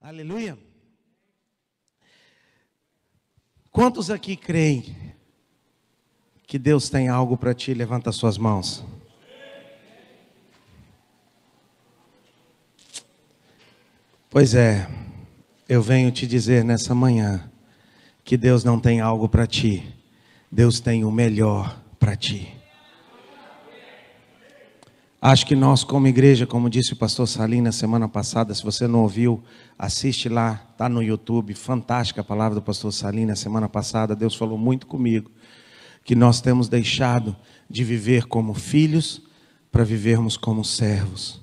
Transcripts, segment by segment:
Aleluia. Quantos aqui creem que Deus tem algo para ti? Levanta suas mãos. Pois é, eu venho te dizer nessa manhã que Deus não tem algo para ti. Deus tem o melhor para ti. Acho que nós como igreja, como disse o pastor Salim na semana passada, se você não ouviu, assiste lá, está no YouTube, fantástica a palavra do pastor Salim na semana passada. Deus falou muito comigo, que nós temos deixado de viver como filhos para vivermos como servos.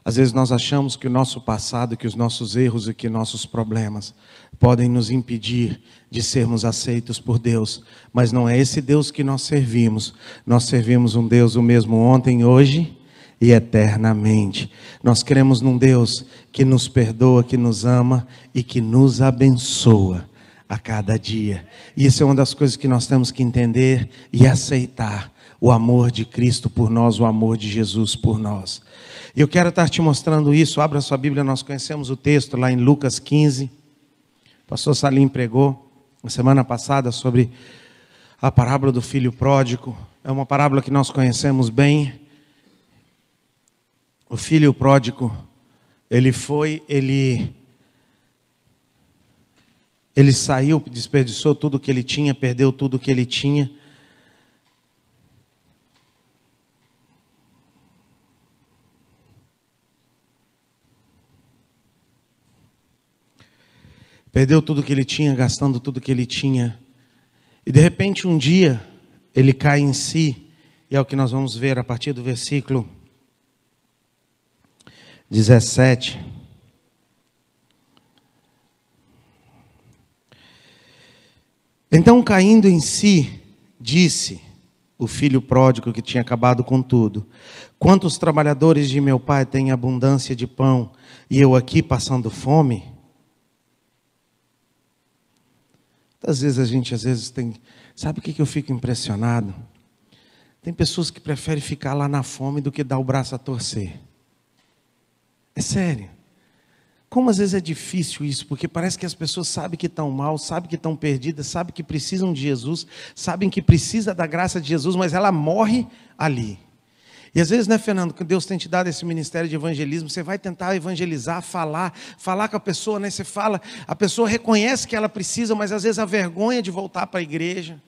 Às vezes nós achamos que o nosso passado, que os nossos erros e que nossos problemas podem nos impedir de sermos aceitos por Deus, mas não é esse Deus que nós servimos. Nós servimos um Deus o mesmo ontem, hoje e eternamente. Nós cremos num Deus que nos perdoa, que nos ama e que nos abençoa a cada dia. E isso é uma das coisas que nós temos que entender e aceitar. O amor de Cristo por nós, o amor de Jesus por nós. E eu quero estar te mostrando isso. Abra sua Bíblia, nós conhecemos o texto lá em Lucas 15. O pastor Salim pregou na semana passada sobre a parábola do filho pródigo. É uma parábola que nós conhecemos bem. O filho pródigo, ele saiu, desperdiçou tudo que ele tinha, perdeu tudo que ele tinha. Perdeu tudo que ele tinha, gastando tudo que ele tinha. E de repente um dia, ele cai em si. E é o que nós vamos ver a partir do versículo 17. Então, caindo em si, disse o filho pródigo que tinha acabado com tudo: quantos trabalhadores de meu pai têm abundância de pão, e eu aqui passando fome? Às vezes a gente tem... Sabe o que eu fico impressionado? Tem pessoas que preferem ficar lá na fome do que dar o braço a torcer. É sério. Como às vezes é difícil isso, porque parece que as pessoas sabem que estão mal, sabem que estão perdidas, sabem que precisam de Jesus, sabem que precisa da graça de Jesus, mas ela morre ali. E às vezes, né, Fernando, que Deus tem te dado esse ministério de evangelismo, você vai tentar evangelizar, falar com a pessoa, né? Você fala, a pessoa reconhece que ela precisa, mas às vezes a vergonha de voltar para a igreja,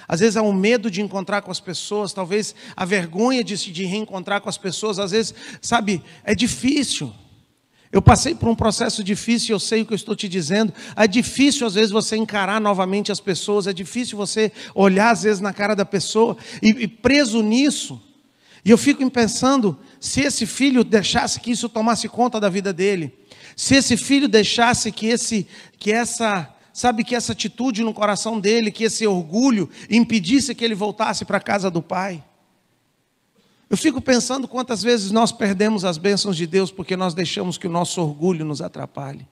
às vezes há um medo de encontrar com as pessoas, talvez a vergonha de reencontrar com as pessoas, às vezes, sabe, é difícil. Eu passei por um processo difícil, eu sei o que eu estou te dizendo. É difícil às vezes você encarar novamente as pessoas, é difícil você olhar às vezes na cara da pessoa e preso nisso. E eu fico pensando, se esse filho deixasse que isso tomasse conta da vida dele, se esse filho deixasse que essa atitude no coração dele, que esse orgulho impedisse que ele voltasse para a casa do pai. Eu fico pensando quantas vezes nós perdemos as bênçãos de Deus porque nós deixamos que o nosso orgulho nos atrapalhe.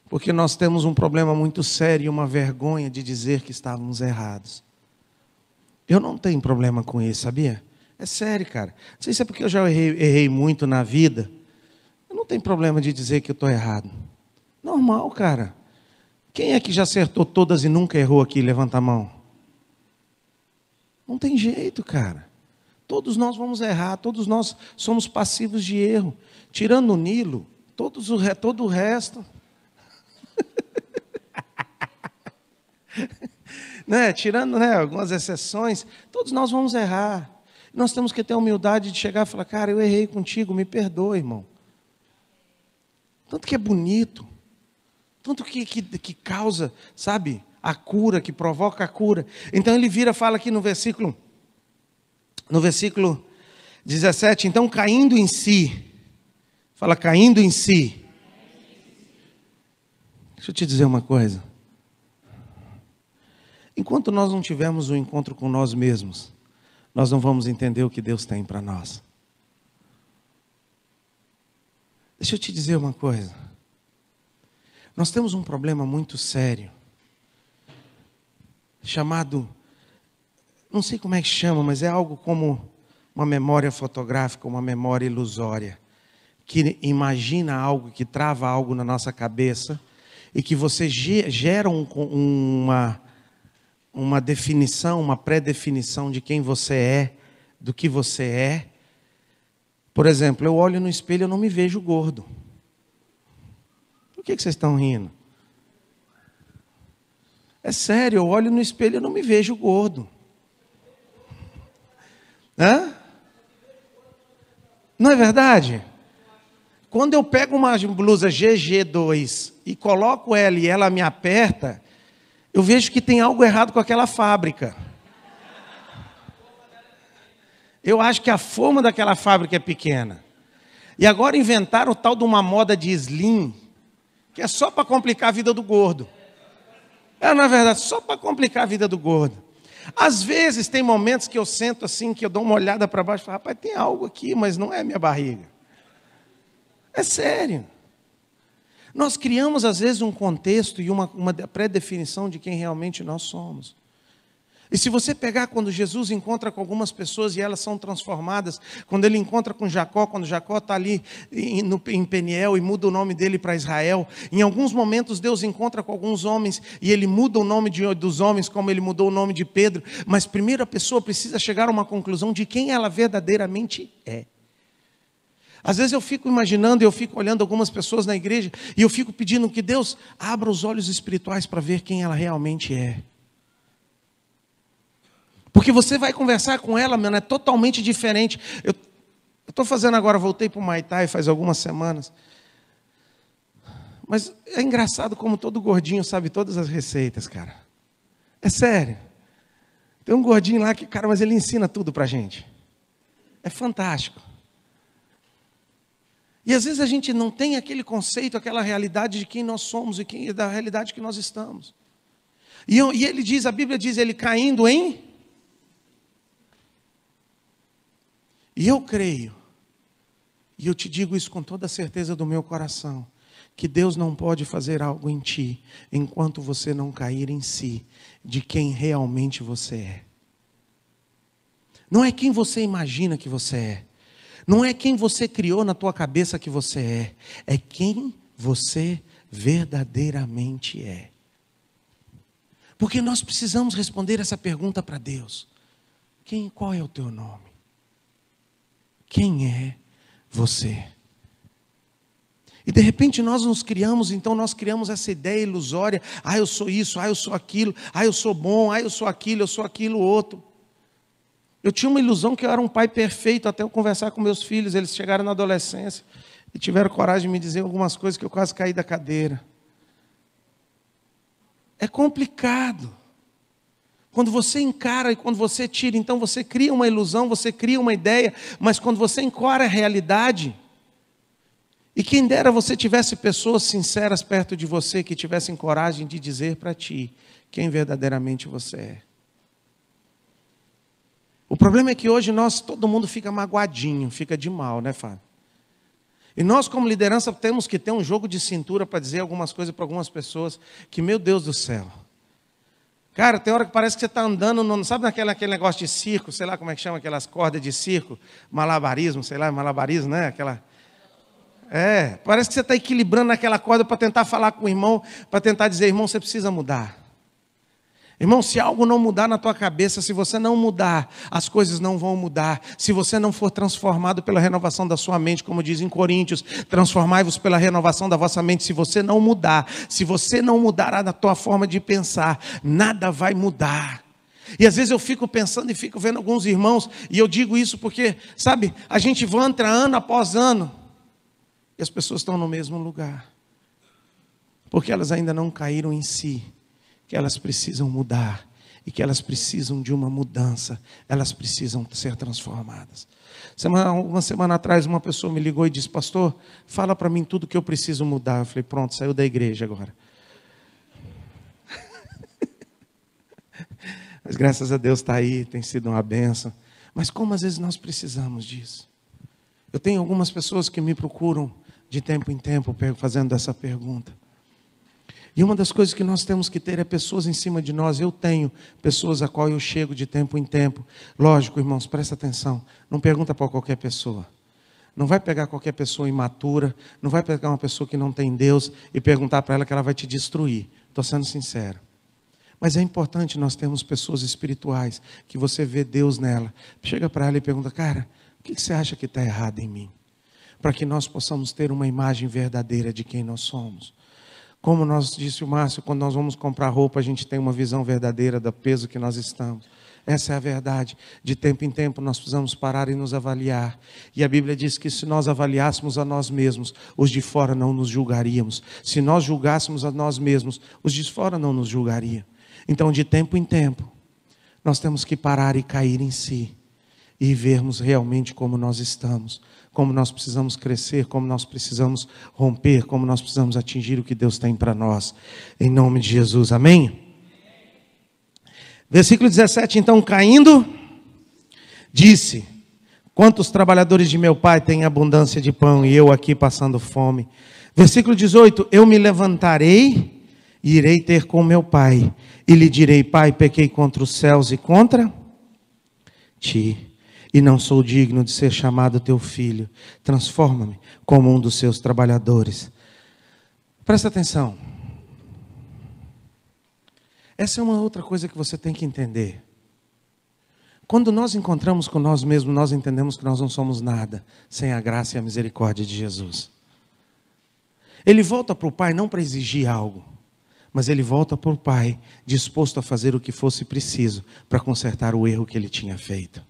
Porque nós temos um problema muito sério e uma vergonha de dizer que estávamos errados. Eu não tenho problema com isso, sabia? É sério, cara. Não sei se é porque eu já errei muito na vida. Eu não tenho problema de dizer que eu estou errado. Normal, cara. Quem é que já acertou todas e nunca errou aqui? Levanta a mão. Não tem jeito, cara. Todos nós vamos errar. Todos nós somos passivos de erro. Tirando o Nilo, todo o resto. Né? Tirando, né, algumas exceções, todos nós vamos errar. Nós temos que ter a humildade de chegar e falar: cara, eu errei contigo, me perdoa, irmão. Tanto que é bonito, tanto que causa, sabe, a cura, que provoca a cura. Então ele fala aqui no versículo 17, então caindo em si, fala caindo em si. Deixa eu te dizer uma coisa. Enquanto nós não tivermos um encontro com nós mesmos, nós não vamos entender o que Deus tem para nós. Deixa eu te dizer uma coisa. Nós temos um problema muito sério, chamado, não sei como é que chama, mas é algo como uma memória fotográfica, uma memória ilusória, que imagina algo, que trava algo na nossa cabeça, e que você gera uma definição, uma pré-definição de quem você é, do que você é. Por exemplo, eu olho no espelho e eu não me vejo gordo. Por que vocês estão rindo? É sério, eu olho no espelho e eu não me vejo gordo. Hã? Não é verdade? Quando eu pego uma blusa GG2 e coloco ela e ela me aperta, eu vejo que tem algo errado com aquela fábrica. Eu acho que a forma daquela fábrica é pequena. E agora inventaram o tal de uma moda de slim, que é só para complicar a vida do gordo. Na verdade, só para complicar a vida do gordo. Às vezes tem momentos que eu sento assim, que eu dou uma olhada para baixo e falo, rapaz, tem algo aqui, mas não é minha barriga. É sério. Nós criamos às vezes um contexto e uma pré-definição de quem realmente nós somos. E se você pegar quando Jesus encontra com algumas pessoas e elas são transformadas, quando ele encontra com Jacó, quando Jacó está ali em Peniel e muda o nome dele para Israel, em alguns momentos Deus encontra com alguns homens e ele muda o nome dos homens como ele mudou o nome de Pedro, mas primeiro a pessoa precisa chegar a uma conclusão de quem ela verdadeiramente é. Às vezes eu fico imaginando, eu fico olhando algumas pessoas na igreja e eu fico pedindo que Deus abra os olhos espirituais para ver quem ela realmente é. Porque você vai conversar com ela, mano, é totalmente diferente. Eu estou fazendo agora, voltei para o Muay Thai faz algumas semanas. Mas é engraçado como todo gordinho sabe todas as receitas, cara. É sério. Tem um gordinho lá que, cara, mas ele ensina tudo para a gente. É fantástico. E às vezes a gente não tem aquele conceito, aquela realidade de quem nós somos e da realidade que nós estamos. E ele diz, a Bíblia diz, ele caindo em... E eu creio, e eu te digo isso com toda a certeza do meu coração, que Deus não pode fazer algo em ti, enquanto você não cair em si, de quem realmente você é. Não é quem você imagina que você é. Não é quem você criou na tua cabeça que você é. É quem você verdadeiramente é. Porque nós precisamos responder essa pergunta para Deus. Qual é o teu nome? Quem é você? E de repente nós nos criamos, então nós criamos essa ideia ilusória. Eu sou isso, eu sou aquilo, eu sou bom, eu sou aquilo outro. Eu tinha uma ilusão que eu era um pai perfeito até eu conversar com meus filhos. Eles chegaram na adolescência e tiveram coragem de me dizer algumas coisas que eu quase caí da cadeira. É complicado. Quando você encara e quando você tira, então você cria uma ilusão, você cria uma ideia, mas quando você encara a realidade, e quem dera você tivesse pessoas sinceras perto de você, que tivessem coragem de dizer para ti quem verdadeiramente você é. O problema é que hoje todo mundo fica magoadinho, fica de mal, né, Fábio? E nós como liderança temos que ter um jogo de cintura para dizer algumas coisas para algumas pessoas, que meu Deus do céu. Cara, tem hora que parece que você está andando, sabe naquele negócio de circo, sei lá como é que chama aquelas cordas de circo, malabarismo, sei lá, malabarismo, né? Parece que você está equilibrando naquela corda para tentar falar com o irmão, para tentar dizer, irmão, você precisa mudar. Irmão, se algo não mudar na tua cabeça, se você não mudar, as coisas não vão mudar. Se você não for transformado pela renovação da sua mente, como diz em Coríntios, transformai-vos pela renovação da vossa mente. Se você não mudar na tua forma de pensar, nada vai mudar. E às vezes eu fico pensando e fico vendo alguns irmãos, e eu digo isso porque, sabe, a gente entra ano após ano, e as pessoas estão no mesmo lugar. Porque elas ainda não caíram em si. Que elas precisam mudar e que elas precisam de uma mudança, elas precisam ser transformadas. Uma semana atrás uma pessoa me ligou e disse, pastor, fala para mim tudo que eu preciso mudar. Eu falei, pronto, saiu da igreja agora. Mas graças a Deus está aí, tem sido uma bênção. Mas como às vezes nós precisamos disso? Eu tenho algumas pessoas que me procuram de tempo em tempo fazendo essa pergunta. E uma das coisas que nós temos que ter é pessoas em cima de nós. Eu tenho pessoas a qual eu chego de tempo em tempo. Lógico, irmãos, presta atenção. Não pergunta para qualquer pessoa. Não vai pegar qualquer pessoa imatura, não vai pegar uma pessoa que não tem Deus e perguntar para ela que ela vai te destruir. Estou sendo sincero. Mas é importante nós termos pessoas espirituais, que você vê Deus nela. Chega para ela e pergunta, cara, o que você acha que está errado em mim? Para que nós possamos ter uma imagem verdadeira de quem nós somos. Como nós disse o Márcio, quando nós vamos comprar roupa, a gente tem uma visão verdadeira do peso que nós estamos. Essa é a verdade. De tempo em tempo nós precisamos parar e nos avaliar. E a Bíblia diz que se nós avaliássemos a nós mesmos, os de fora não nos julgaríamos. Se nós julgássemos a nós mesmos, os de fora não nos julgariam. Então, de tempo em tempo, nós temos que parar e cair em si. E vermos realmente como nós estamos. Como nós precisamos crescer, como nós precisamos romper, como nós precisamos atingir o que Deus tem para nós. Em nome de Jesus, amém? Versículo 17, então, caindo, disse, quantos trabalhadores de meu pai têm abundância de pão e eu aqui passando fome? Versículo 18, eu me levantarei e irei ter com meu pai e lhe direi, pai, pequei contra os céus e contra ti. E não sou digno de ser chamado teu filho. Transforma-me como um dos seus trabalhadores. Presta atenção. Essa é uma outra coisa que você tem que entender. Quando nós encontramos com nós mesmos, nós entendemos que nós não somos nada sem a graça e a misericórdia de Jesus. Ele volta para o Pai não para exigir algo, mas ele volta para o Pai disposto a fazer o que fosse preciso para consertar o erro que ele tinha feito.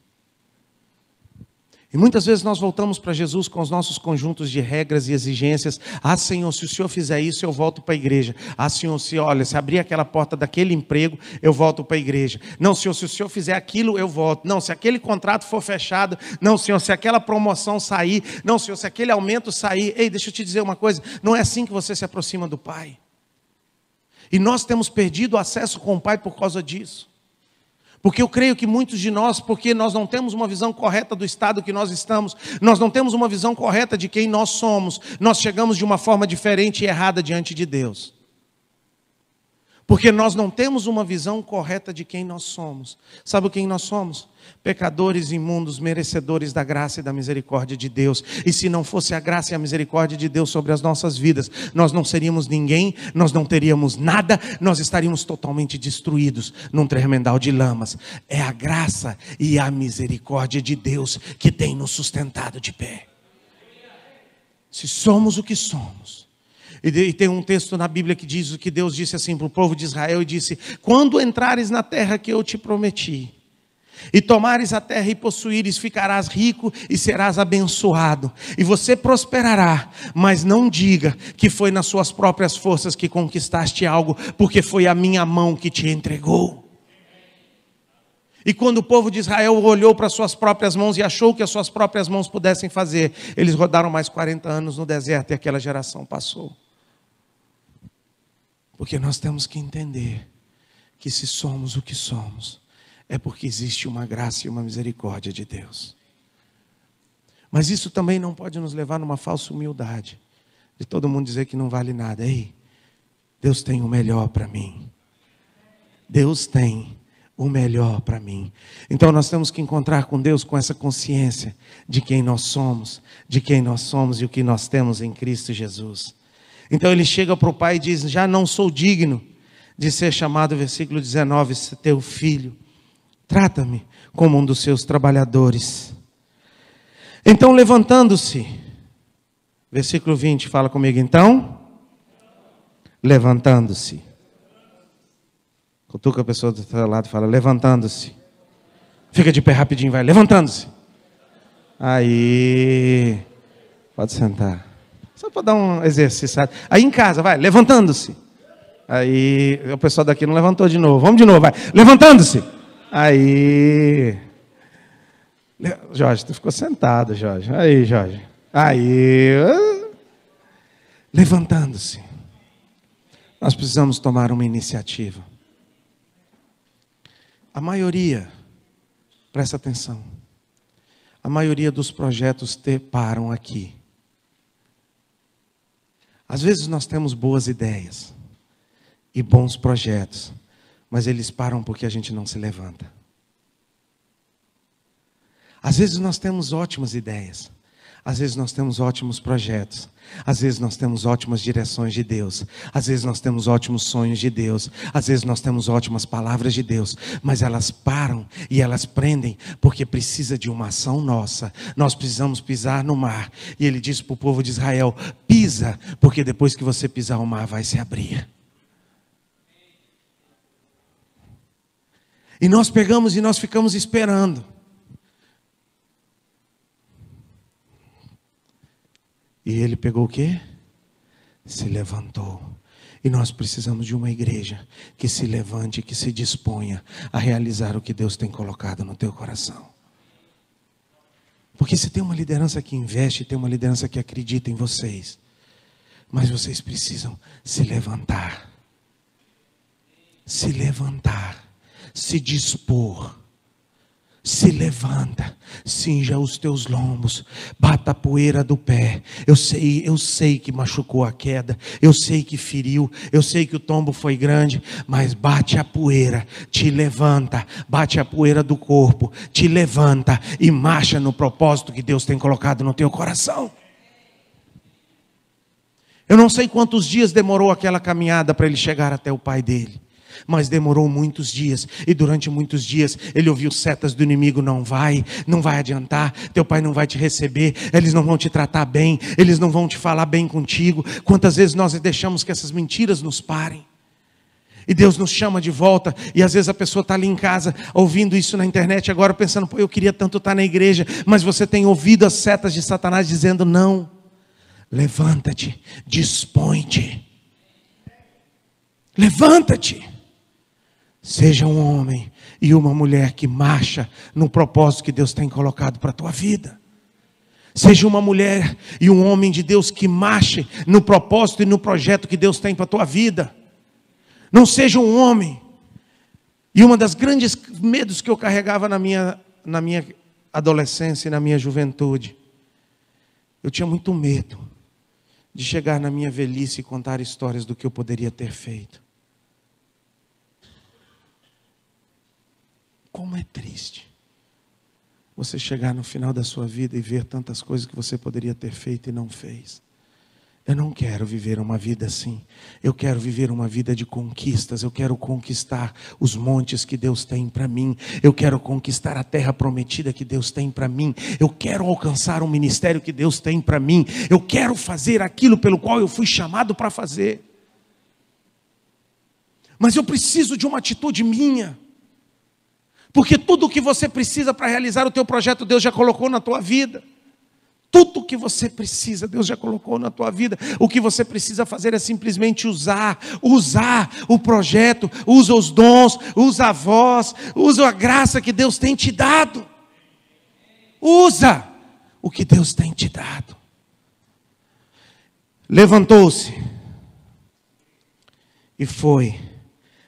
E muitas vezes nós voltamos para Jesus com os nossos conjuntos de regras e exigências. Ah, Senhor, se o Senhor fizer isso, eu volto para a igreja. Ah, Senhor, se abrir aquela porta daquele emprego, eu volto para a igreja. Não, Senhor, se o Senhor fizer aquilo, eu volto. Não, se aquele contrato for fechado. Não, Senhor, se aquela promoção sair. Não, Senhor, se aquele aumento sair. Ei, deixa eu te dizer uma coisa. Não é assim que você se aproxima do Pai. E nós temos perdido o acesso com o Pai por causa disso. Porque eu creio que muitos de nós, porque nós não temos uma visão correta do estado que nós estamos, nós não temos uma visão correta de quem nós somos, nós chegamos de uma forma diferente e errada diante de Deus. Porque nós não temos uma visão correta de quem nós somos. Sabe quem nós somos? Pecadores imundos, merecedores da graça e da misericórdia de Deus. E se não fosse a graça e a misericórdia de Deus sobre as nossas vidas, nós não seríamos ninguém, nós não teríamos nada, nós estaríamos totalmente destruídos num tremendal de lamas. É a graça e a misericórdia de Deus que tem nos sustentado de pé. Se somos o que somos. E tem um texto na Bíblia que diz o que Deus disse assim para o povo de Israel, e disse, quando entrares na terra que eu te prometi, e tomares a terra e possuíres, ficarás rico e serás abençoado, e você prosperará, mas não diga que foi nas suas próprias forças que conquistaste algo, porque foi a minha mão que te entregou. E quando o povo de Israel olhou para suas próprias mãos e achou que as suas próprias mãos pudessem fazer, eles rodaram mais 40 anos no deserto e aquela geração passou. Porque nós temos que entender que se somos o que somos, é porque existe uma graça e uma misericórdia de Deus. Mas isso também não pode nos levar numa falsa humildade, de todo mundo dizer que não vale nada. Ei, Deus tem o melhor para mim. Deus tem o melhor para mim. Então nós temos que encontrar com Deus com essa consciência de quem nós somos e o que nós temos em Cristo Jesus. Então ele chega para o pai e diz, já não sou digno de ser chamado, versículo 19, teu filho. Trata-me como um dos seus trabalhadores. Então levantando-se, versículo 20, fala comigo então. Levantando-se. Cutuca a pessoa do teu lado e fala, levantando-se. Fica de pé rapidinho, vai, levantando-se. Aí, pode sentar. Só para dar um exercício. Aí em casa, vai, levantando-se. Aí, o pessoal daqui não levantou de novo. Vamos de novo, vai, levantando-se. Aí, Jorge, tu ficou sentado, Jorge. Aí, Jorge. Aí, levantando-se. Nós precisamos tomar uma iniciativa. A maioria, presta atenção, a maioria dos projetos param aqui. Às vezes nós temos boas ideias e bons projetos, mas eles param porque a gente não se levanta. Às vezes nós temos ótimas ideias, Às vezes nós temos ótimos projetos, às vezes nós temos ótimas direções de Deus, às vezes nós temos ótimos sonhos de Deus, às vezes nós temos ótimas palavras de Deus, mas elas param e elas prendem, porque precisa de uma ação nossa. Nós precisamos pisar no mar, e Ele disse para o povo de Israel: pisa, porque depois que você pisar o mar vai se abrir. E nós pegamos e nós ficamos esperando. E ele pegou o quê? Se levantou. E nós precisamos de uma igreja que se levante, que se disponha a realizar o que Deus tem colocado no teu coração. Porque se tem uma liderança que investe, tem uma liderança que acredita em vocês, mas vocês precisam se levantar. Se levantar. Se dispor. Se levanta, cinja os teus lombos, bata a poeira do pé. Eu sei que machucou a queda, eu sei que feriu, eu sei que o tombo foi grande, mas bate a poeira, te levanta, bate a poeira do corpo, te levanta e marcha no propósito que Deus tem colocado no teu coração. Eu não sei quantos dias demorou aquela caminhada para ele chegar até o pai dele, mas demorou muitos dias, e durante muitos dias ele ouviu setas do inimigo: não vai adiantar, teu pai não vai te receber, eles não vão te tratar bem, eles não vão te falar bem contigo. Quantas vezes nós deixamos que essas mentiras nos parem, e Deus nos chama de volta, e às vezes a pessoa está ali em casa, ouvindo isso na internet agora, pensando: pô, eu queria tanto estar na igreja, mas você tem ouvido as setas de Satanás dizendo: não, levanta-te, dispõe-te, levanta-te. Seja um homem e uma mulher que marcha no propósito que Deus tem colocado para a tua vida. Seja uma mulher e um homem de Deus que marche no propósito e no projeto que Deus tem para a tua vida. Não seja um homem. E uma das grandes medos que eu carregava na minha adolescência e na minha juventude, eu tinha muito medo de chegar na minha velhice e contar histórias do que eu poderia ter feito. Como é triste você chegar no final da sua vida e ver tantas coisas que você poderia ter feito e não fez. Eu não quero viver uma vida assim. Eu quero viver uma vida de conquistas. Eu quero conquistar os montes que Deus tem para mim. Eu quero conquistar a terra prometida que Deus tem para mim. Eu quero alcançar o ministério que Deus tem para mim. Eu quero fazer aquilo pelo qual eu fui chamado para fazer. Mas eu preciso de uma atitude minha. Porque tudo o que você precisa para realizar o teu projeto, Deus já colocou na tua vida. Tudo o que você precisa, Deus já colocou na tua vida. O que você precisa fazer é simplesmente usar o projeto, usa os dons, usa a voz, usa a graça que Deus tem te dado. Usa o que Deus tem te dado. Levantou-se e foi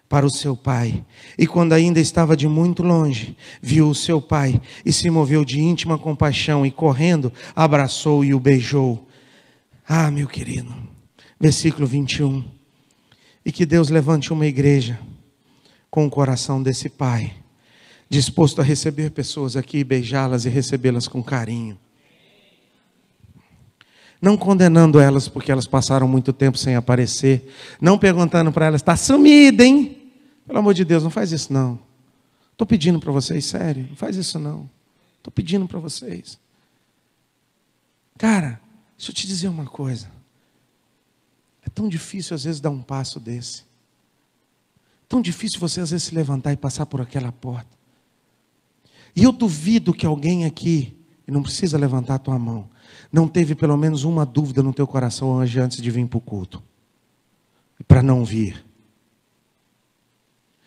para o seu pai, e quando ainda estava de muito longe, viu o seu pai, e se moveu de íntima compaixão, e correndo, abraçou e o beijou. Ah, meu querido, versículo 21, e que Deus levante uma igreja, com o coração desse pai, disposto a receber pessoas aqui, beijá-las e recebê-las com carinho, não condenando elas, porque elas passaram muito tempo sem aparecer, não perguntando para elas: está sumida, hein? Pelo amor de Deus, não faz isso não. Estou pedindo para vocês, sério, não faz isso não. Estou pedindo para vocês. Cara, deixa eu te dizer uma coisa. É tão difícil às vezes dar um passo desse. Tão difícil você às vezes se levantar e passar por aquela porta. E eu duvido que alguém aqui, e não precisa levantar a tua mão, não teve pelo menos uma dúvida no teu coração hoje antes de vir para o culto. Para não vir.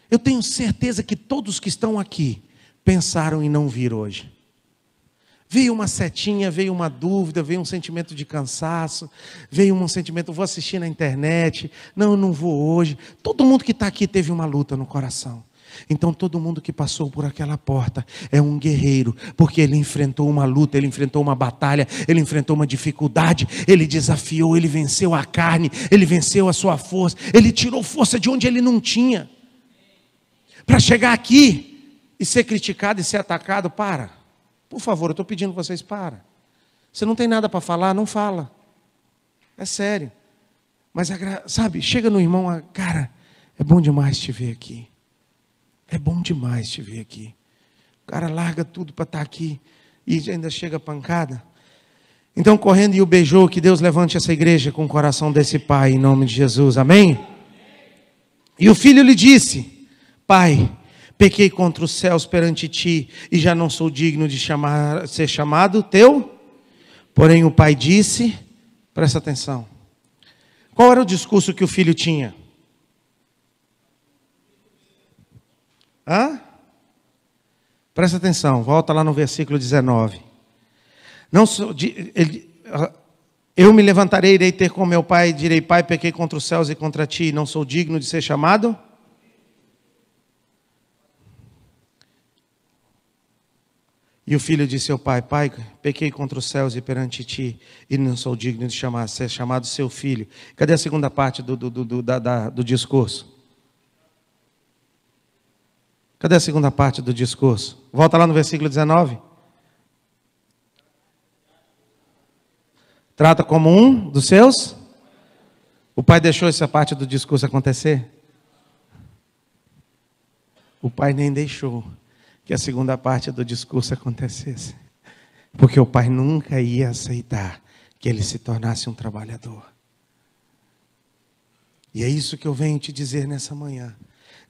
Eu tenho certeza que todos que estão aqui pensaram em não vir hoje. Veio uma setinha, veio uma dúvida, veio um sentimento de cansaço, veio um sentimento: vou assistir na internet, não, eu não vou hoje. Todo mundo que está aqui teve uma luta no coração. Então todo mundo que passou por aquela porta é um guerreiro, porque ele enfrentou uma luta, ele enfrentou uma batalha, ele enfrentou uma dificuldade, ele desafiou, ele venceu a carne, ele venceu a sua força, ele tirou força de onde ele não tinha. Para chegar aqui e ser criticado e ser atacado, por favor, eu estou pedindo que vocês Você não tem nada para falar? Não fala. É sério. Mas, sabe, chega no irmão, cara, é bom demais te ver aqui. É bom demais te ver aqui. O cara larga tudo para estar aqui e ainda chega a pancada. Então, correndo e o beijou, que Deus levante essa igreja com o coração desse pai, em nome de Jesus, amém? E o filho lhe disse: Pai, pequei contra os céus perante ti, e já não sou digno de ser chamado teu. Porém o pai disse, presta atenção, qual era o discurso que o filho tinha? Presta atenção, volta lá no versículo 19. Eu me levantarei, irei ter com meu pai, e direi: Pai, pequei contra os céus e contra ti, não sou digno de ser chamado. E o filho disse ao pai: Pai, pequei contra os céus e perante ti, e não sou digno de ser chamado seu filho. Cadê a segunda parte do discurso? Cadê a segunda parte do discurso? Volta lá no versículo 19. Trata como um dos seus? O pai deixou essa parte do discurso acontecer? O pai nem deixou que a segunda parte do discurso acontecesse. Porque o pai nunca ia aceitar que ele se tornasse um trabalhador. E é isso que eu venho te dizer nessa manhã.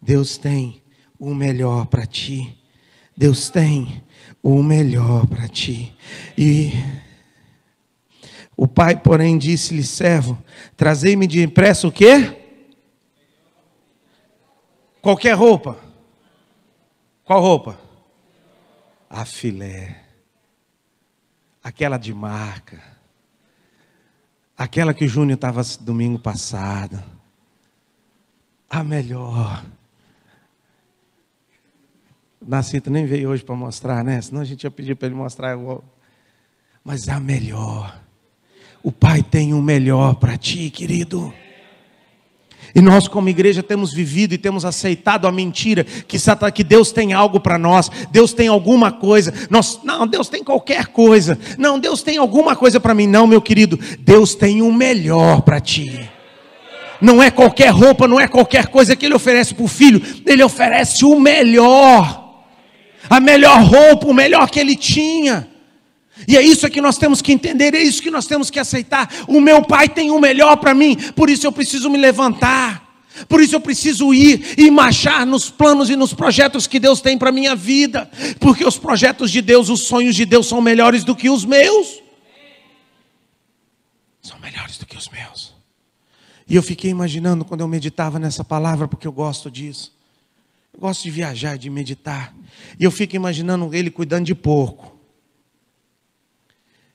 Deus tem o melhor para ti. Deus tem o melhor para ti. E o pai, porém, disse-lhe: servo, trazei-me depressa o quê? Qualquer roupa. Qual roupa? A filé. Aquela de marca. Aquela que o Júnior estava domingo passado. A melhor. O Nacito nem veio hoje para mostrar, né? Senão a gente ia pedir para ele mostrar. Mas a melhor. O Pai tem o melhor para ti, querido. E nós como igreja temos vivido e temos aceitado a mentira que Deus tem algo para nós. Deus tem alguma coisa. Não, Deus tem qualquer coisa. Não, Deus tem alguma coisa para mim. Não, meu querido. Deus tem o melhor para ti. Não é qualquer roupa, não é qualquer coisa que Ele oferece para o filho. Ele oferece o melhor. A melhor roupa, o melhor que Ele tinha. E é isso que nós temos que entender, é isso que nós temos que aceitar. O meu pai tem o melhor para mim, por isso eu preciso me levantar. Por isso eu preciso ir e marchar nos planos e nos projetos que Deus tem para a minha vida. Porque os projetos de Deus, os sonhos de Deus são melhores do que os meus. São melhores do que os meus. E eu fiquei imaginando quando eu meditava nessa palavra, porque eu gosto disso. Eu gosto de viajar, de meditar. E eu fico imaginando ele cuidando de porco.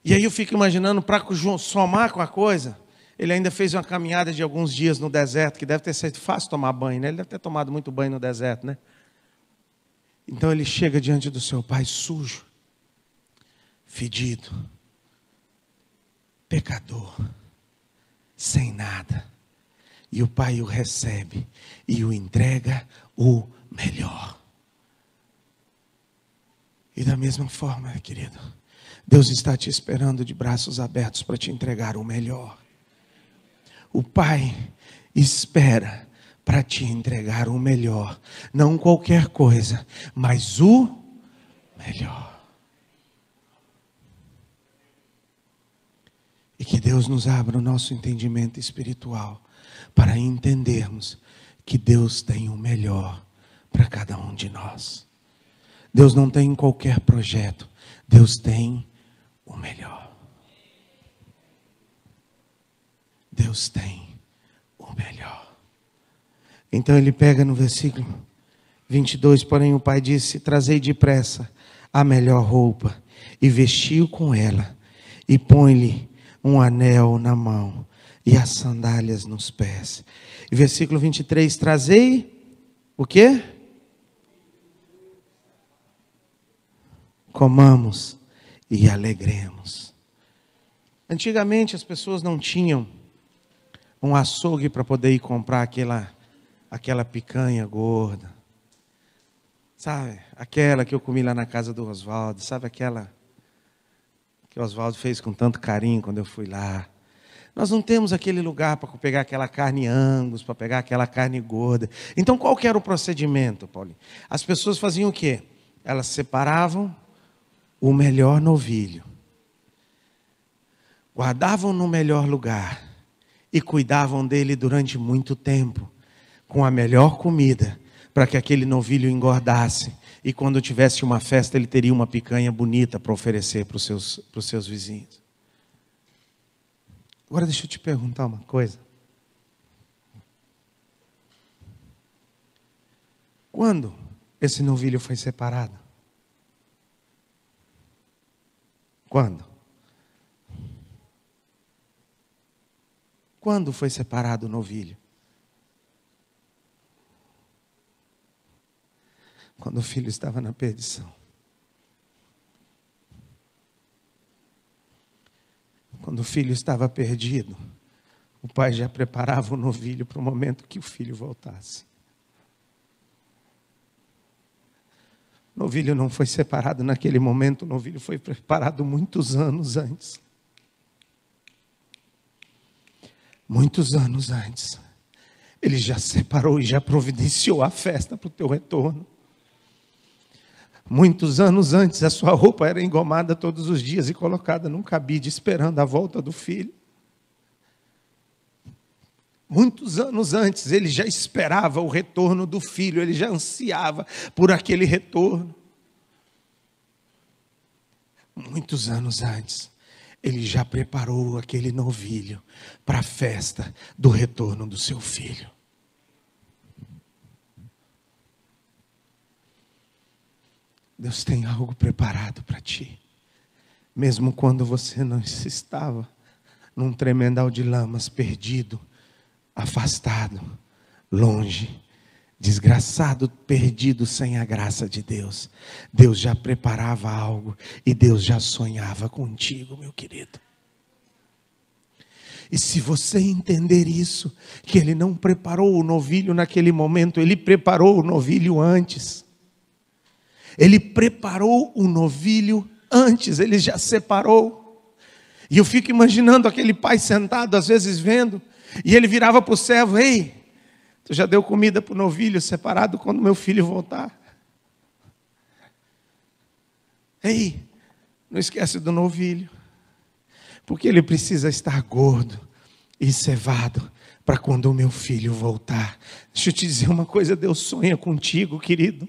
E aí eu fico imaginando, para somar com a coisa, ele ainda fez uma caminhada de alguns dias no deserto, que deve ter sido fácil tomar banho, né? Ele deve ter tomado muito banho no deserto, né? Então ele chega diante do seu pai sujo, fedido, pecador, sem nada. E o pai o recebe e o entrega o melhor. E da mesma forma, querido, Deus está te esperando de braços abertos para te entregar o melhor. O Pai espera para te entregar o melhor. Não qualquer coisa, mas o melhor. E que Deus nos abra o nosso entendimento espiritual para entendermos que Deus tem o melhor para cada um de nós. Deus não tem qualquer projeto, Deus tem o melhor. Deus tem o melhor. Então ele pega no versículo 22, porém o pai disse: trazei depressa a melhor roupa, e vestiu com ela, e põe-lhe um anel na mão, e as sandálias nos pés. E versículo 23, trazei o quê? Comamos e alegremos. Antigamente as pessoas não tinham um açougue para poder ir comprar aquela picanha gorda. Sabe? Aquela que eu comi lá na casa do Oswaldo. Sabe aquela que o Oswaldo fez com tanto carinho quando eu fui lá. Nós não temos aquele lugar para pegar aquela carne Angus, para pegar aquela carne gorda. Então, qual que era o procedimento, Paulinho? As pessoas faziam o quê? Elas separavam o melhor novilho, guardavam no melhor lugar e cuidavam dele durante muito tempo, com a melhor comida, para que aquele novilho engordasse. E quando tivesse uma festa, ele teria uma picanha bonita para oferecer para os seus vizinhos. Agora deixa eu te perguntar uma coisa. Quando esse novilho foi separado? Quando? Quando foi separado o novilho? Quando o filho estava na perdição. Quando o filho estava perdido, o pai já preparava o novilho para o momento que o filho voltasse. O novilho não foi separado naquele momento, o novilho foi preparado muitos anos antes. Muitos anos antes. Ele já separou e já providenciou a festa para o teu retorno. Muitos anos antes, a sua roupa era engomada todos os dias e colocada num cabide, esperando a volta do filho. Muitos anos antes, ele já esperava o retorno do filho, ele já ansiava por aquele retorno. Muitos anos antes, ele já preparou aquele novilho para a festa do retorno do seu filho. Deus tem algo preparado para ti. Mesmo quando você não estava num tremendal de lamas, perdido, afastado, longe, desgraçado, perdido sem a graça de Deus. Deus já preparava algo e Deus já sonhava contigo, meu querido. E se você entender isso, que Ele não preparou o novilho naquele momento, Ele preparou o novilho antes. Ele preparou o novilho antes, Ele já separou. E eu fico imaginando aquele pai sentado, às vezes vendo, e ele virava para o servo: ei, tu já deu comida para o novilho separado quando meu filho voltar? Ei, não esquece do novilho, porque ele precisa estar gordo e cevado para quando o meu filho voltar. Deixa eu te dizer uma coisa, Deus sonha contigo, querido.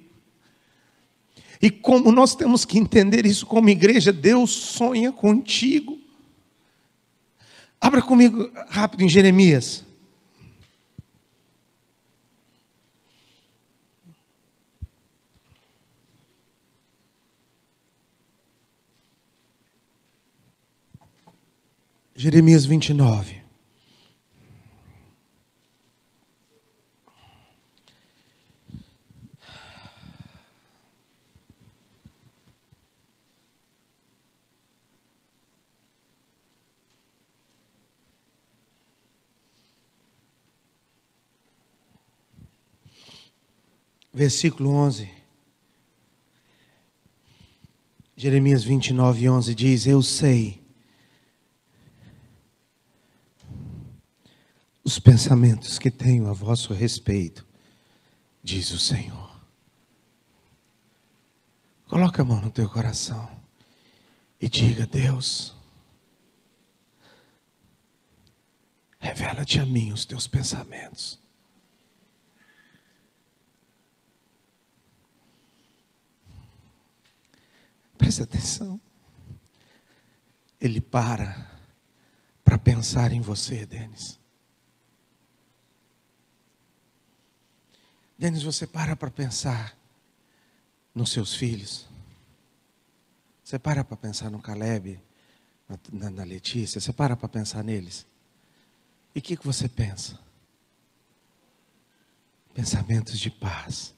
E como nós temos que entender isso como igreja, Deus sonha contigo. Abra comigo rápido em Jeremias. Jeremias 29. Versículo 11. Jeremias 29, 11 diz: eu sei os pensamentos que tenho a vosso respeito, diz o Senhor. Coloca a mão no teu coração e diga: Deus, revela-te a mim os teus pensamentos. Presta atenção. Ele para pensar em você, Denis. Denis, você para pensar nos seus filhos. Você para pensar no Caleb, na Letícia. Você para pensar neles. E o que você pensa? Pensamentos de paz.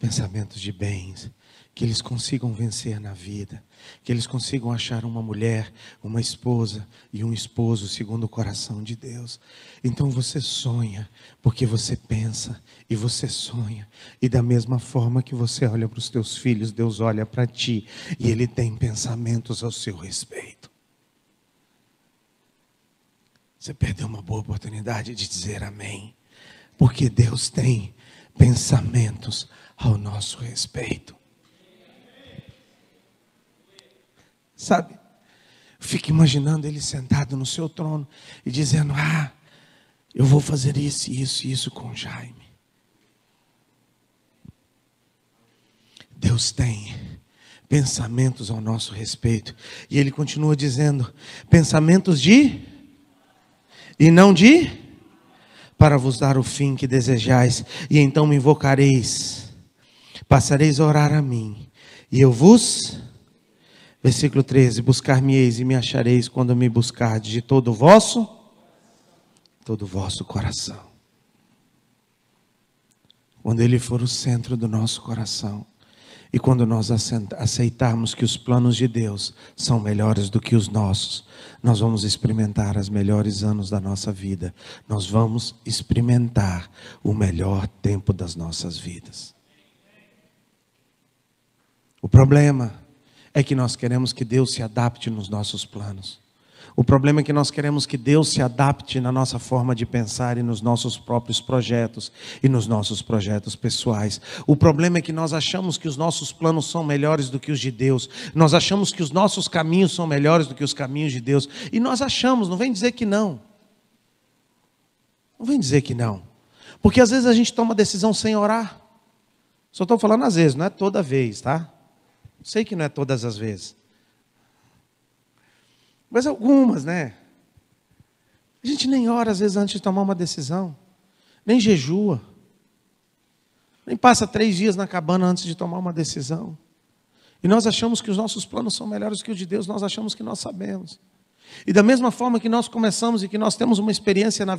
pensamentos de bens, que eles consigam vencer na vida, que eles consigam achar uma mulher, uma esposa e um esposo segundo o coração de Deus. Então você sonha, porque você pensa e você sonha, e da mesma forma que você olha para os teus filhos, Deus olha para ti e Ele tem pensamentos ao seu respeito. Você perdeu uma boa oportunidade de dizer amém, porque Deus tem pensamentos ao nosso respeito. Sabe, fica imaginando Ele sentado no seu trono e dizendo: eu vou fazer isso, isso e isso com Jaime. Deus tem pensamentos ao nosso respeito. E Ele continua dizendo: pensamentos de e não de, para vos dar o fim que desejais. E então me invocareis, passareis a orar a mim, e eu vos... Versículo 13: buscar-me-eis e me achareis quando me buscardes de todo o vosso coração. Quando Ele for o centro do nosso coração, e quando nós aceitarmos que os planos de Deus são melhores do que os nossos, nós vamos experimentar os melhores anos da nossa vida. Nós vamos experimentar o melhor tempo das nossas vidas. O problema é que nós queremos que Deus se adapte nos nossos planos. O problema é que nós queremos que Deus se adapte na nossa forma de pensar e nos nossos próprios projetos e nos nossos projetos pessoais. O problema é que nós achamos que os nossos planos são melhores do que os de Deus. Nós achamos que os nossos caminhos são melhores do que os caminhos de Deus. E nós achamos, não vem dizer que não. Não vem dizer que não. Porque às vezes a gente toma decisão sem orar. Só estou falando às vezes, não é toda vez, tá? Sei que não é todas as vezes. Mas algumas, né? A gente nem ora às vezes antes de tomar uma decisão. Nem jejua. Nem passa 3 dias na cabana antes de tomar uma decisão. E nós achamos que os nossos planos são melhores que os de Deus. Nós achamos que nós sabemos. E da mesma forma que nós começamos e que nós temos uma experiência na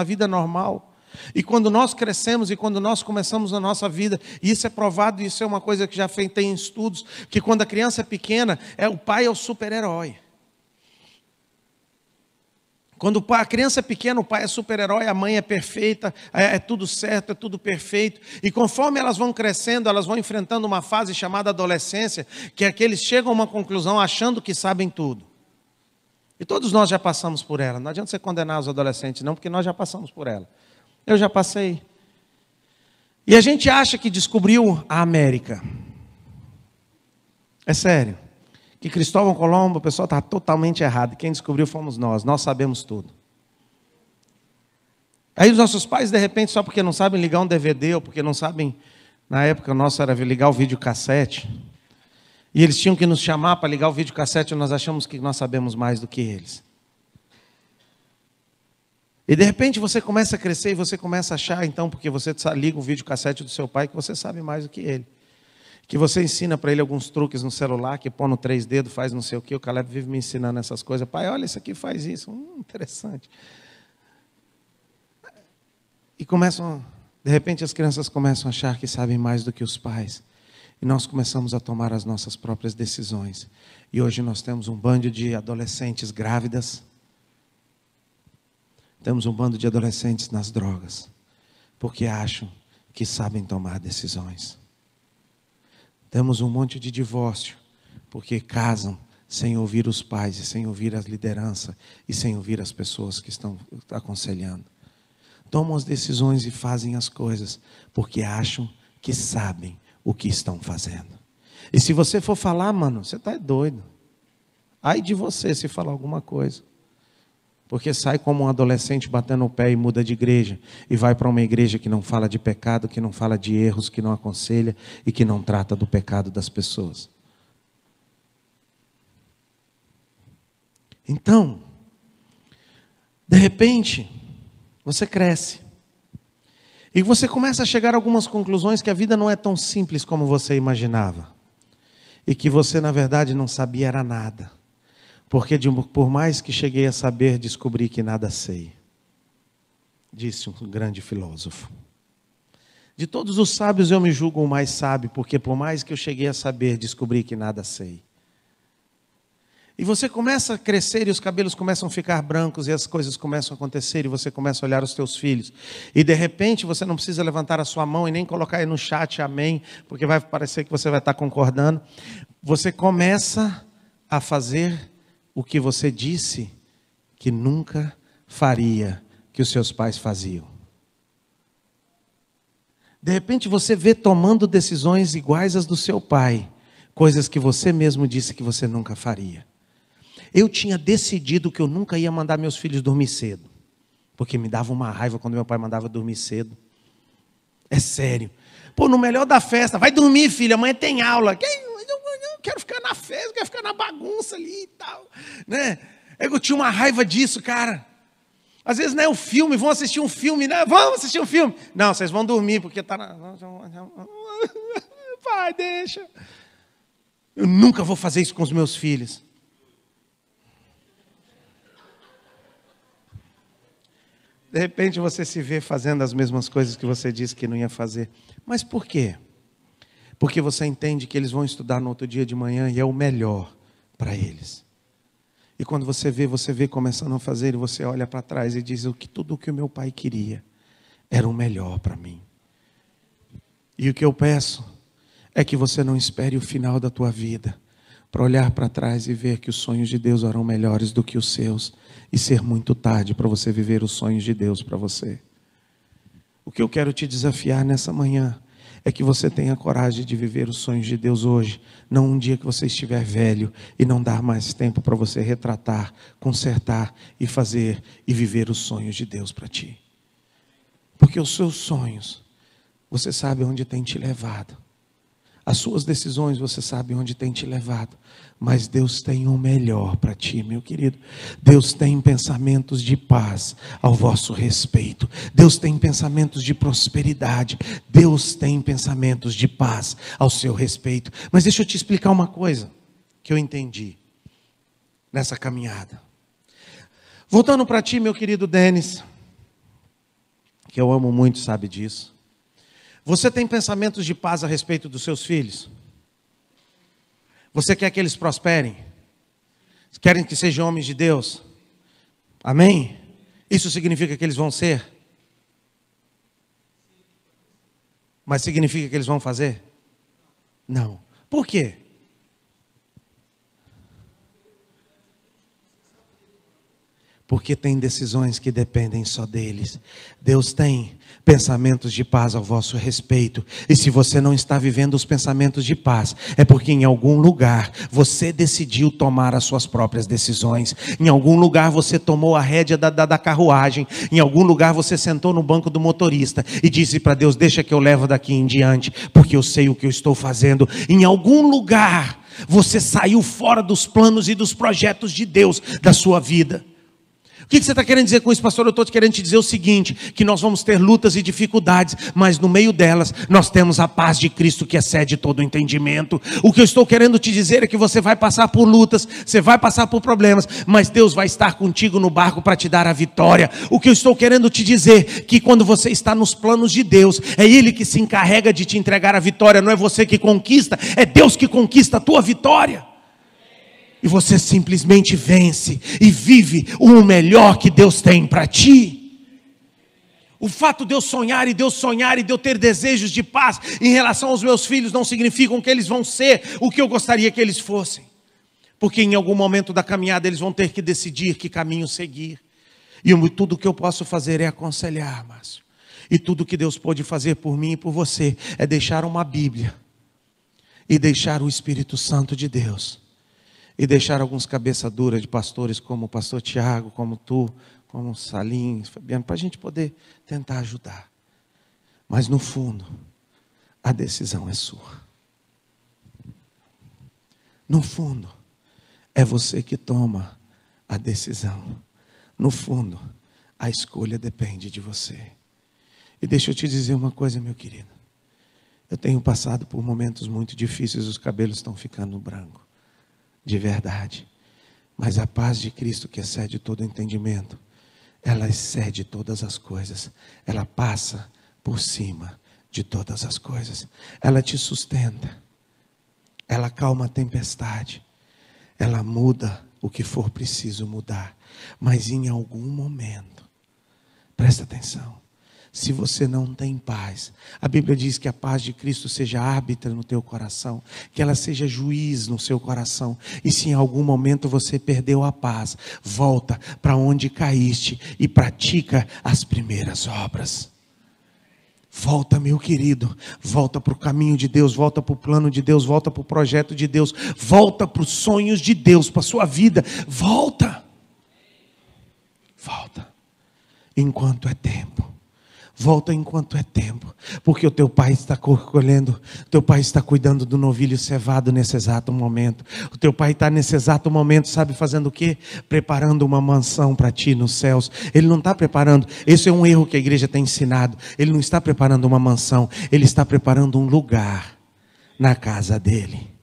vida normal. E quando nós crescemos e quando nós começamos a nossa vida, e isso é provado, isso é uma coisa que já tem estudos, que quando a criança é pequena, o pai é o super-herói. Quando a criança é pequena, o pai é super-herói, a mãe é perfeita, é tudo certo, é tudo perfeito. E conforme elas vão crescendo, elas vão enfrentando uma fase chamada adolescência, que é que eles chegam a uma conclusão achando que sabem tudo. E todos nós já passamos por ela. Não adianta você condenar os adolescentes não, porque nós já passamos por ela. Eu já passei. E a gente acha que descobriu a América. É sério. Que Cristóvão Colombo, o pessoal está totalmente errado. Quem descobriu fomos nós. Nós sabemos tudo. Aí os nossos pais, de repente, só porque não sabem ligar um DVD, ou porque não sabem... Na época, o nosso era ligar o videocassete. E eles tinham que nos chamar para ligar o videocassete, e nós achamos que nós sabemos mais do que eles. E de repente você começa a crescer e você começa a achar, então, porque você liga o videocassete do seu pai, que você sabe mais do que ele. Que você ensina para ele alguns truques no celular, que põe no 3 dedos, faz não sei o quê. O Caleb vive me ensinando essas coisas. Pai, olha, isso aqui faz isso. Interessante. E de repente as crianças começam a achar que sabem mais do que os pais. E nós começamos a tomar as nossas próprias decisões. E hoje nós temos um bando de adolescentes grávidas. Temos um bando de adolescentes nas drogas, porque acham que sabem tomar decisões. Temos um monte de divórcio, porque casam sem ouvir os pais, e sem ouvir a liderança, e sem ouvir as pessoas que estão aconselhando. Tomam as decisões e fazem as coisas, porque acham que sabem o que estão fazendo. E se você for falar, mano, você está doido. Ai de você se falar alguma coisa. Porque sai como um adolescente batendo o pé e muda de igreja. E vai para uma igreja que não fala de pecado, que não fala de erros, que não aconselha e que não trata do pecado das pessoas. Então, de repente, você cresce. E você começa a chegar a algumas conclusões que a vida não é tão simples como você imaginava. E que você, na verdade, não sabia era nada. Porque por mais que cheguei a saber, descobri que nada sei. Disse um grande filósofo. De todos os sábios eu me julgo o mais sábio, porque por mais que eu cheguei a saber, descobri que nada sei. E você começa a crescer e os cabelos começam a ficar brancos e as coisas começam a acontecer e você começa a olhar os teus filhos. E de repente você não precisa levantar a sua mão e nem colocar aí no chat amém, porque vai parecer que você vai estar concordando. Você começa a fazer o que você disse que nunca faria, que os seus pais faziam. De repente você vê tomando decisões iguais às do seu pai, coisas que você mesmo disse que você nunca faria. Eu tinha decidido que eu nunca ia mandar meus filhos dormir cedo, porque me dava uma raiva quando meu pai mandava dormir cedo. É sério. Pô, no melhor da festa, vai dormir, filha, amanhã tem aula. Eu quero ficar na festa, eu quero ficar na bagunça ali e tal, né? Eu tinha uma raiva disso, cara. Às vezes não é o filme, vão assistir um filme, né? Vamos assistir um filme. Não, vocês vão dormir, porque está na... Pai, deixa. Eu nunca vou fazer isso com os meus filhos. De repente você se vê fazendo as mesmas coisas que você disse que não ia fazer. Mas por quê? Porque você entende que eles vão estudar no outro dia de manhã e é o melhor para eles. E quando você vê começando a fazer, e você olha para trás e diz que tudo o que o meu pai queria era o melhor para mim. E o que eu peço é que você não espere o final da tua vida para olhar para trás e ver que os sonhos de Deus eram melhores do que os seus e ser muito tarde para você viver os sonhos de Deus para você. O que eu quero te desafiar nessa manhã é que você tenha coragem de viver os sonhos de Deus hoje, não um dia que você estiver velho e não dar mais tempo para você retratar, consertar e fazer e viver os sonhos de Deus para ti. Porque os seus sonhos, você sabe onde tem te levado. As suas decisões, você sabe onde tem te levado. Mas Deus tem o melhor para ti, meu querido. Deus tem pensamentos de paz ao vosso respeito. Deus tem pensamentos de prosperidade. Deus tem pensamentos de paz ao seu respeito. Mas deixa eu te explicar uma coisa que eu entendi nessa caminhada. Voltando para ti, meu querido Denis, que eu amo muito, sabe disso. Você tem pensamentos de paz a respeito dos seus filhos? Você quer que eles prosperem? Querem que sejam homens de Deus? Amém? Isso significa que eles vão ser? Mas significa que eles vão fazer? Não. Por quê? Porque tem decisões que dependem só deles. Deus tem pensamentos de paz ao vosso respeito. E se você não está vivendo os pensamentos de paz, é porque em algum lugar você decidiu tomar as suas próprias decisões. Em algum lugar você tomou a rédea da carruagem. Em algum lugar você sentou no banco do motorista e disse para Deus: deixa que eu levo daqui em diante, porque eu sei o que eu estou fazendo. Em algum lugar você saiu fora dos planos e dos projetos de Deus da sua vida. O que você está querendo dizer com isso, pastor? Eu estou querendo te dizer o seguinte, que nós vamos ter lutas e dificuldades, mas no meio delas, nós temos a paz de Cristo que excede todo o entendimento. O que eu estou querendo te dizer é que você vai passar por lutas, você vai passar por problemas, mas Deus vai estar contigo no barco para te dar a vitória. O que eu estou querendo te dizer é que quando você está nos planos de Deus, é Ele que se encarrega de te entregar a vitória, não é você que conquista, é Deus que conquista a tua vitória. E você simplesmente vence e vive o melhor que Deus tem para ti. O fato de eu sonhar e de eu ter desejos de paz em relação aos meus filhos não significam que eles vão ser o que eu gostaria que eles fossem. Porque em algum momento da caminhada eles vão ter que decidir que caminho seguir. E tudo que eu posso fazer é aconselhar, Márcio. E tudo que Deus pode fazer por mim e por você é deixar uma Bíblia e deixar o Espírito Santo de Deus. E deixar alguns cabeça dura de pastores como o pastor Tiago, como tu, como o Salim, Fabiano, para a gente poder tentar ajudar. Mas no fundo, a decisão é sua. No fundo, é você que toma a decisão. No fundo, a escolha depende de você. E deixa eu te dizer uma coisa, meu querido. Eu tenho passado por momentos muito difíceis, os cabelos estão ficando brancos. De verdade, mas a paz de Cristo que excede todo entendimento, ela excede todas as coisas, ela passa por cima de todas as coisas. Ela te sustenta. Ela acalma a tempestade. Ela muda o que for preciso mudar. Mas em algum momento, presta atenção, se você não tem paz, a Bíblia diz que a paz de Cristo seja árbitra no teu coração, que ela seja juiz no seu coração. E se em algum momento você perdeu a paz, volta para onde caíste e pratica as primeiras obras. Volta, meu querido, volta para o caminho de Deus, volta para o plano de Deus, volta para o projeto de Deus, volta para os sonhos de Deus, para a sua vida, volta, enquanto é tempo. Volta enquanto é tempo, porque o teu pai está colhendo, o teu pai está cuidando do novilho cevado nesse exato momento. O teu pai está nesse exato momento, sabe fazendo o quê? Preparando uma mansão para ti nos céus. Ele não está preparando, esse é um erro que a igreja tem ensinado. Ele não está preparando uma mansão, ele está preparando um lugar na casa dele.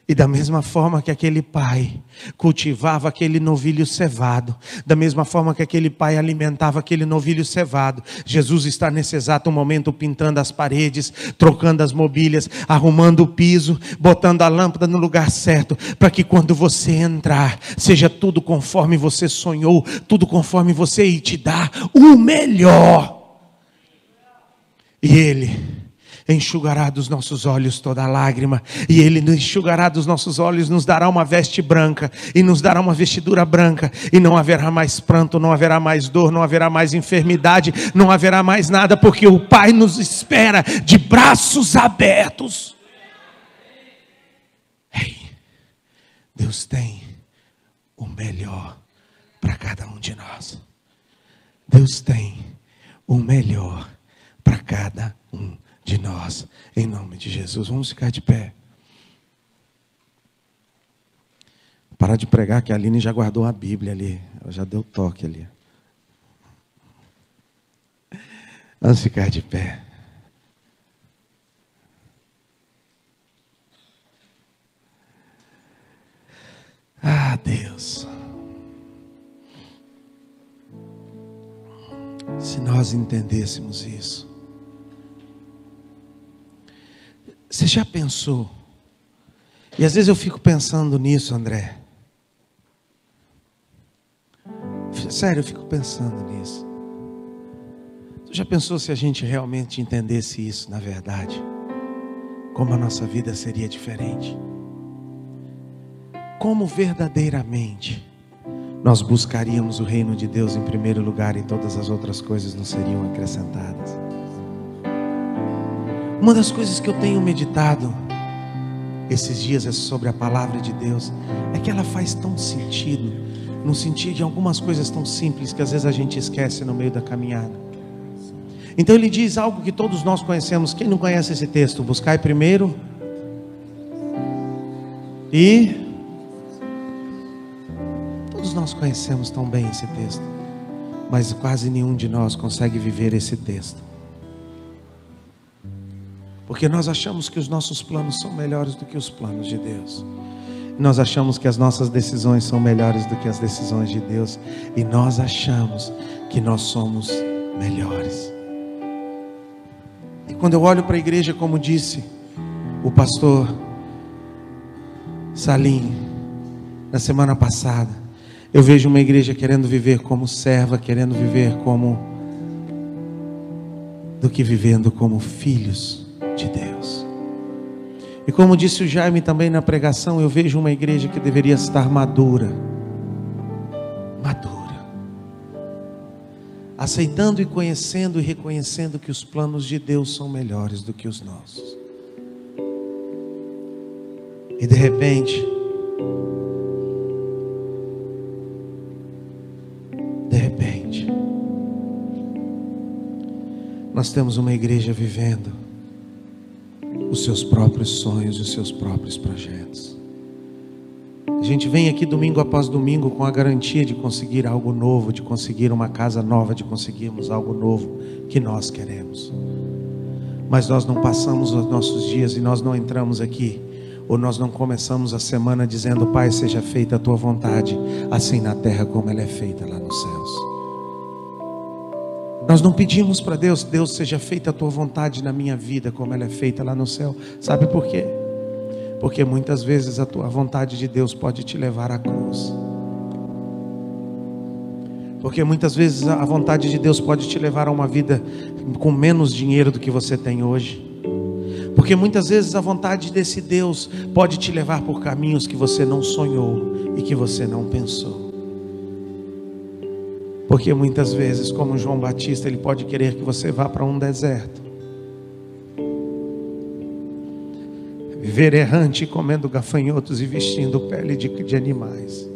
E da mesma forma que aquele pai cultivava aquele novilho cevado, da mesma forma que aquele pai alimentava aquele novilho cevado, Jesus está nesse exato momento pintando as paredes, trocando as mobílias, arrumando o piso, botando a lâmpada no lugar certo, para que quando você entrar, seja tudo conforme você sonhou, tudo conforme você, e te dá o melhor. E Ele enxugará dos nossos olhos toda lágrima, e Ele enxugará dos nossos olhos, nos dará uma veste branca, e nos dará uma vestidura branca, e não haverá mais pranto, não haverá mais dor, não haverá mais enfermidade, não haverá mais nada, porque o Pai nos espera de braços abertos. Ei, Deus tem o melhor para cada um de nós. Deus tem o melhor para cada um de nós, em nome de Jesus. Vamos ficar de pé. Parar de pregar, que a Aline já guardou a Bíblia ali, ela já deu toque ali. Vamos ficar de pé. Ah, Deus, se nós entendêssemos isso. Você já pensou? E às vezes eu fico pensando nisso, André. Sério, eu fico pensando nisso. Você já pensou se a gente realmente entendesse isso na verdade? Como a nossa vida seria diferente? Como verdadeiramente nós buscaríamos o reino de Deus em primeiro lugar, e todas as outras coisas nos seriam acrescentadas? Uma das coisas que eu tenho meditado esses dias é sobre a palavra de Deus, é que ela faz tão sentido, no sentido de algumas coisas tão simples que às vezes a gente esquece no meio da caminhada. Então ele diz algo que todos nós conhecemos. Quem não conhece esse texto? Buscai primeiro e... Todos nós conhecemos tão bem esse texto, mas quase nenhum de nós consegue viver esse texto. Porque nós achamos que os nossos planos são melhores do que os planos de Deus. Nós achamos que as nossas decisões são melhores do que as decisões de Deus. E nós achamos que nós somos melhores. E quando eu olho para a igreja, como disse o pastor Salim na semana passada, eu vejo uma igreja querendo viver como serva, querendo viver como, do que vivendo como filhos de Deus. E como disse o Jaime também na pregação, eu vejo uma igreja que deveria estar madura, aceitando e conhecendo e reconhecendo que os planos de Deus são melhores do que os nossos. E de repente, nós temos uma igreja vivendo os seus próprios sonhos e os seus próprios projetos. A gente vem aqui domingo após domingo com a garantia de conseguir algo novo, de conseguir uma casa nova, de conseguirmos algo novo que nós queremos. Mas nós não passamos os nossos dias e nós não entramos aqui, ou nós não começamos a semana dizendo: Pai, seja feita a tua vontade, assim na terra como ela é feita lá nos céus. Nós não pedimos para Deus: Deus, seja feita a tua vontade na minha vida como ela é feita lá no céu. Sabe por quê? Porque muitas vezes a tua vontade de Deus pode te levar à cruz. Porque muitas vezes a vontade de Deus pode te levar a uma vida com menos dinheiro do que você tem hoje. Porque muitas vezes a vontade desse Deus pode te levar por caminhos que você não sonhou e que você não pensou. Porque muitas vezes, como João Batista, ele pode querer que você vá para um deserto, viver errante, comendo gafanhotos e vestindo pele de animais.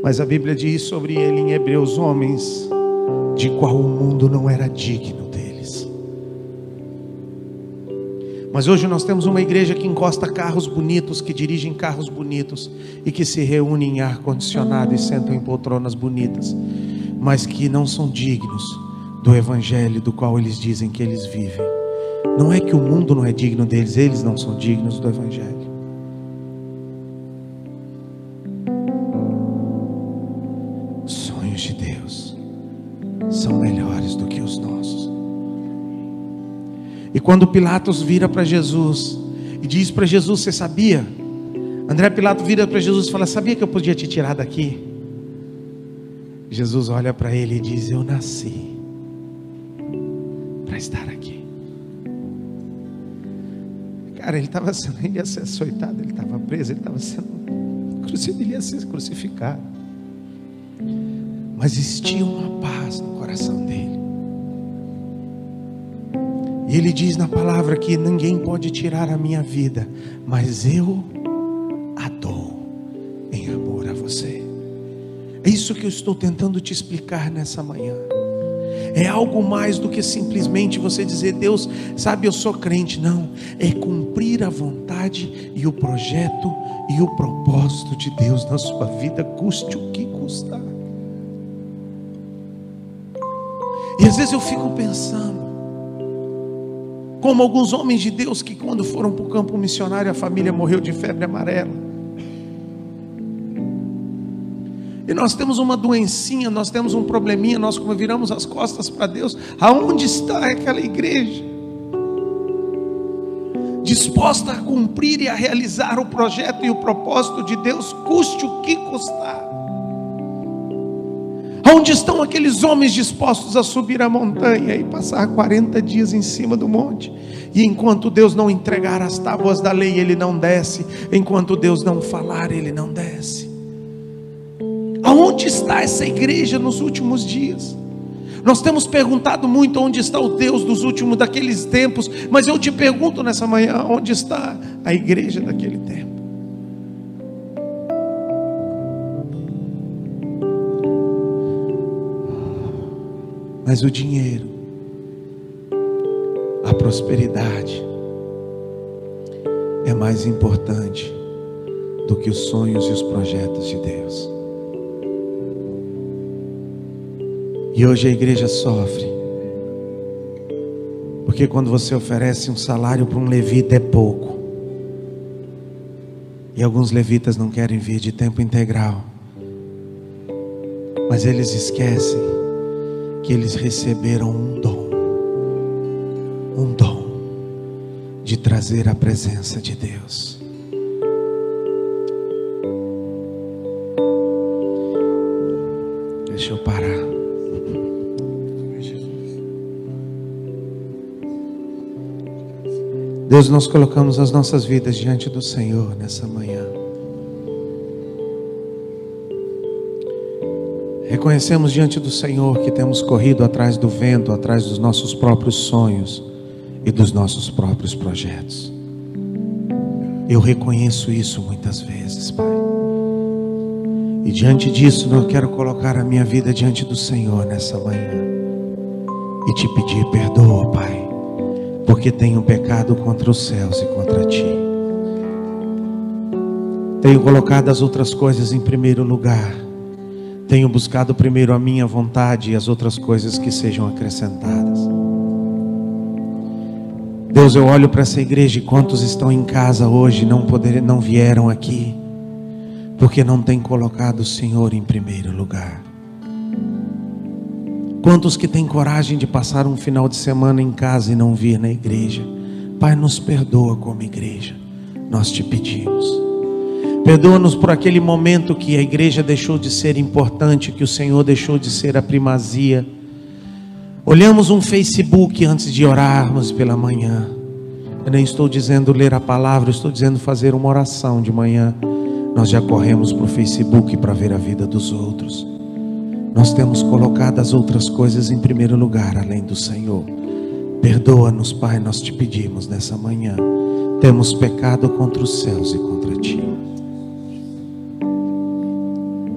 Mas a Bíblia diz sobre ele em Hebreus: homens de qual o mundo não era digno deles. Mas hoje nós temos uma igreja que encosta carros bonitos, que dirigem carros bonitos e que se reúnem em ar-condicionado e sentam em poltronas bonitas, mas que não são dignos do evangelho do qual eles dizem que eles vivem. Não é que o mundo não é digno deles, eles não são dignos do evangelho. Os sonhos de Deus são melhores do que os nossos. E quando Pilatos vira para Jesus e diz para Jesus: você sabia? André Pilatos vira para Jesus e fala: sabia que eu podia te tirar daqui? Jesus olha para ele e diz: eu nasci para estar aqui. Cara, ele ia ser açoitado, ele estava preso, ele ia ser crucificado. Mas existia uma paz no coração dele. E ele diz na palavra que ninguém pode tirar a minha vida, mas eu a dou em amor a você. É isso que eu estou tentando te explicar nessa manhã. É algo mais do que simplesmente você dizer: Deus, sabe, eu sou crente. Não, é cumprir a vontade e o projeto e o propósito de Deus na sua vida, custe o que custar. E às vezes eu fico pensando, como alguns homens de Deus que quando foram para o campo missionário, a família morreu de febre amarela. E nós temos uma doencinha, nós temos um probleminha, nós como viramos as costas para Deus. Aonde está aquela igreja disposta a cumprir e a realizar o projeto e o propósito de Deus, custe o que custar? Onde estão aqueles homens dispostos a subir a montanha e passar 40 dias em cima do monte? E enquanto Deus não entregar as tábuas da lei, ele não desce. Enquanto Deus não falar, ele não desce. Aonde está essa igreja nos últimos dias? Nós temos perguntado muito onde está o Deus dos últimos daqueles tempos, mas eu te pergunto nessa manhã, onde está a igreja daquele tempo? Mas o dinheiro, a prosperidade é mais importante do que os sonhos e os projetos de Deus. E hoje a igreja sofre, porque quando você oferece um salário para um levita é pouco, e alguns levitas não querem vir de tempo integral, mas eles esquecem que eles receberam um dom de trazer a presença de Deus. Deixa eu parar. Deus, nós colocamos as nossas vidas diante do Senhor nessa manhã. Reconhecemos diante do Senhor que temos corrido atrás do vento, atrás dos nossos próprios sonhos e dos nossos próprios projetos. Eu reconheço isso muitas vezes, Pai. E diante disso, eu quero colocar a minha vida diante do Senhor nessa manhã e te pedir perdoa, Pai, porque tenho pecado contra os céus e contra Ti. Tenho colocado as outras coisas em primeiro lugar. Tenho buscado primeiro a minha vontade e as outras coisas que sejam acrescentadas. Deus, eu olho para essa igreja e quantos estão em casa hoje não vieram aqui porque não têm colocado o Senhor em primeiro lugar. Quantos que têm coragem de passar um final de semana em casa e não vir na igreja? Pai, nos perdoa como igreja, nós te pedimos. Perdoa-nos por aquele momento que a igreja deixou de ser importante, que o Senhor deixou de ser a primazia. Olhamos um Facebook antes de orarmos pela manhã. Eu nem estou dizendo ler a palavra, eu estou dizendo fazer uma oração de manhã. Nós já corremos para o Facebook para ver a vida dos outros. Nós temos colocado as outras coisas em primeiro lugar, além do Senhor. Perdoa-nos, Pai, nós te pedimos nessa manhã. Temos pecado contra os céus e contra ti.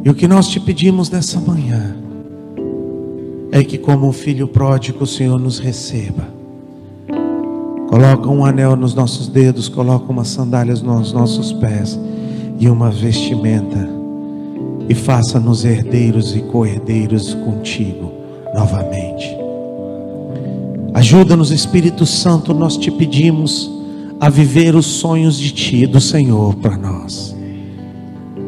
E o que nós te pedimos nessa manhã é que, como um filho pródigo, o Senhor nos receba. Coloca um anel nos nossos dedos, coloca umas sandálias nos nossos pés e uma vestimenta, e faça-nos herdeiros e co-herdeiros contigo novamente. Ajuda-nos, Espírito Santo, nós te pedimos a viver os sonhos de ti, do Senhor para nós.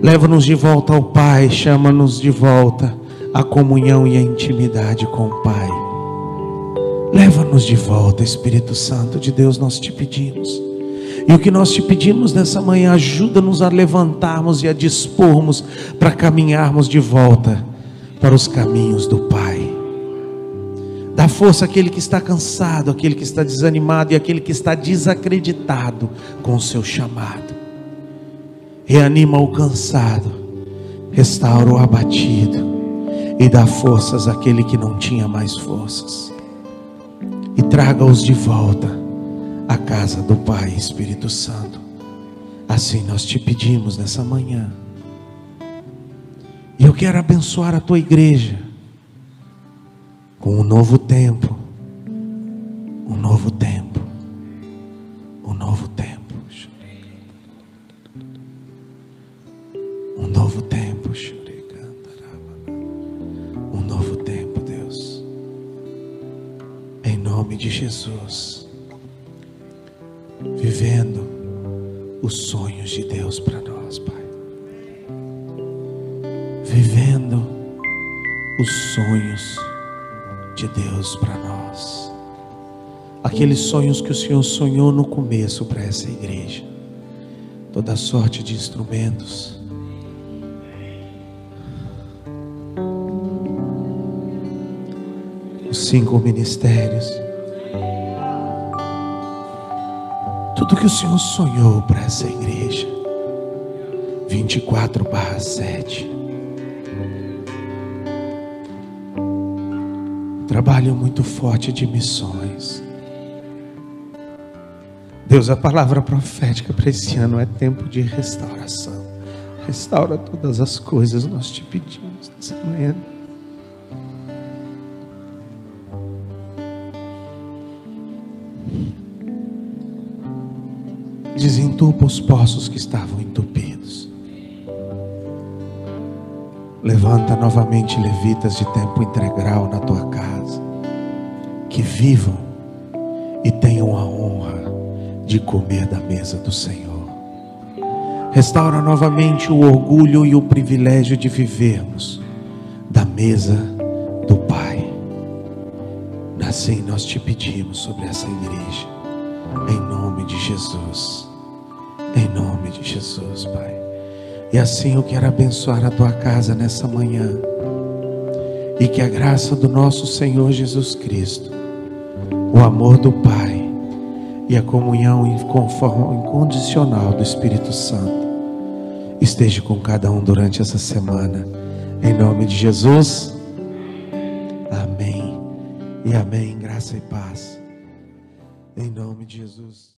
Leva-nos de volta ao Pai, chama-nos de volta à comunhão e à intimidade com o Pai. Leva-nos de volta, Espírito Santo de Deus, nós te pedimos. E o que nós te pedimos nessa manhã, ajuda-nos a levantarmos e a dispormos para caminharmos de volta para os caminhos do Pai. Dá força àquele que está cansado, àquele que está desanimado e àquele que está desacreditado com o seu chamado. Reanima o cansado, restaura o abatido e dá forças àquele que não tinha mais forças. E traga-os de volta à casa do Pai, Espírito Santo. Assim nós te pedimos nessa manhã. E eu quero abençoar a tua igreja com um novo tempo, um novo tempo, um novo tempo, um novo tempo, um novo tempo, Deus, em nome de Jesus, vivendo os sonhos de Deus para nós, Pai, vivendo os sonhos de Deus para nós, aqueles sonhos que o Senhor sonhou no começo para essa igreja, toda sorte de instrumentos, os 5 ministérios, tudo que o Senhor sonhou para essa igreja, 24/7, trabalho muito forte de missões. Deus, a palavra profética para esse ano é tempo de restauração. Restaura todas as coisas, nós te pedimos nessa manhã. Desentupa os poços que estavam entupidos. Levanta novamente levitas de tempo integral na tua casa, que vivam e tenham a honra de comer da mesa do Senhor. Restaura novamente o orgulho e o privilégio de vivermos da mesa do Pai. Assim nós te pedimos sobre essa igreja, em nome de Jesus, em nome de Jesus, Pai. E assim eu quero abençoar a tua casa nessa manhã, e que a graça do nosso Senhor Jesus Cristo, o amor do Pai e a comunhão incondicional do Espírito Santo esteja com cada um durante essa semana, em nome de Jesus. Amém e amém. Graça e paz, em nome de Jesus.